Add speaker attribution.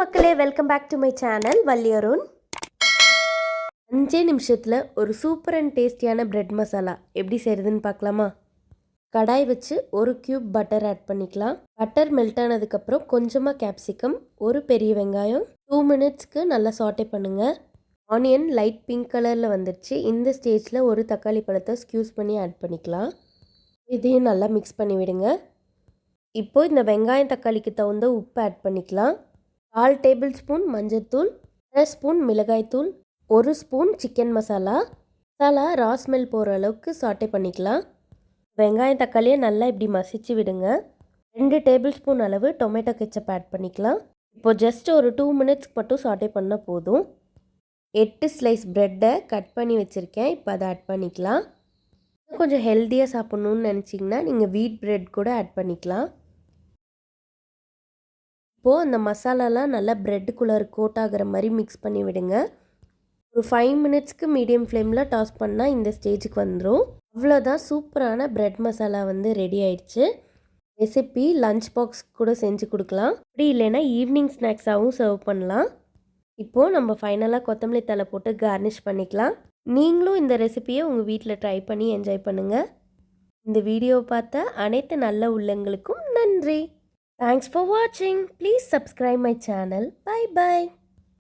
Speaker 1: மக்களே, welcome back to my channel Valli Arun. 5 நிமிஷத்தில் ஒரு சூப்பர் அண்ட் டேஸ்டியான பிரெட் மசாலா எப்படி செய்கிறதுன்னு பார்க்கலாமா? கடாய் வச்சு ஒரு கியூப் பட்டர் ஆட் பண்ணிக்கலாம். பட்டர் மெல்ட் ஆனதுக்கப்புறம் கொஞ்சமாக கேப்சிகம், ஒரு பெரிய வெங்காயம் 2 மினிட்ஸ்க்கு நல்லா சாட்டே பண்ணுங்கள். ஆனியன் லைட் பிங்க் கலரில் வந்துடுச்சு. இந்த ஸ்டேஜில் ஒரு தக்காளி பழத்தை ஸ்க்யூஸ் பண்ணி ஆட் பண்ணிக்கலாம். இதையும் நல்லா மிக்ஸ் பண்ணி விடுங்க. இப்போது இந்த வெங்காயம் தக்காளிக்கு தகுந்த உப்பு ஆட் பண்ணிக்கலாம். 4 டேபிள் ஸ்பூன் மஞ்சள்தூள், 1 ஸ்பூன் மிளகாய்த்தூள், 1 spoon chicken masala raw smell போகிற அளவுக்கு சாட்டே பண்ணிக்கலாம். வெங்காயம் தக்காளியை நல்லா இப்படி மசிச்சு விடுங்க. 2 டேபிள் ஸ்பூன் அளவு டொமேட்டோ கெச்சப் ஆட் பண்ணிக்கலாம். இப்போது ஜஸ்ட் ஒரு 2 மினிட்ஸ்க்கு மட்டும் சாட்டே பண்ணால் போதும். 8 ஸ்லைஸ் ப்ரெட்டை கட் பண்ணி வச்சுருக்கேன். இப்போ அதை ஆட் பண்ணிக்கலாம். கொஞ்சம் ஹெல்த்தியாக சாப்பிட்ணுன்னு நினச்சிங்கன்னா நீங்கள் வீட் ப்ரெட் கூட ஆட் பண்ணிக்கலாம். இப்போது அந்த மசாலாலாம் நல்லா ப்ரெட்டுக்குள்ளே கோட் ஆகிற மாதிரி மிக்ஸ் பண்ணி விடுங்க. ஒரு 5 மினிட்ஸ்க்கு மீடியம் ஃப்ளேமில் டாஸ் பண்ணால் இந்த ஸ்டேஜுக்கு வந்துடும். அவ்வளோதான், சூப்பரான ப்ரெட் மசாலா வந்து ரெடி ஆயிடுச்சு. ரெசிபி லஞ்ச் பாக்ஸ் கூட செஞ்சு கொடுக்கலாம். அப்படி இல்லைன்னா ஈவினிங் ஸ்நாக்ஸாகவும் சர்வ் பண்ணலாம். இப்போது நம்ம ஃபைனலாக கொத்தமல்லி தழை போட்டு கார்னிஷ் பண்ணிக்கலாம். நீங்களும் இந்த ரெசிபியை உங்கள் வீட்டில் ட்ரை பண்ணி என்ஜாய் பண்ணுங்கள். இந்த வீடியோவை பார்த்த அனைத்து நல்ல உள்ளங்களுக்கும் நன்றி. Thanks for watching. Please subscribe my channel. Bye bye.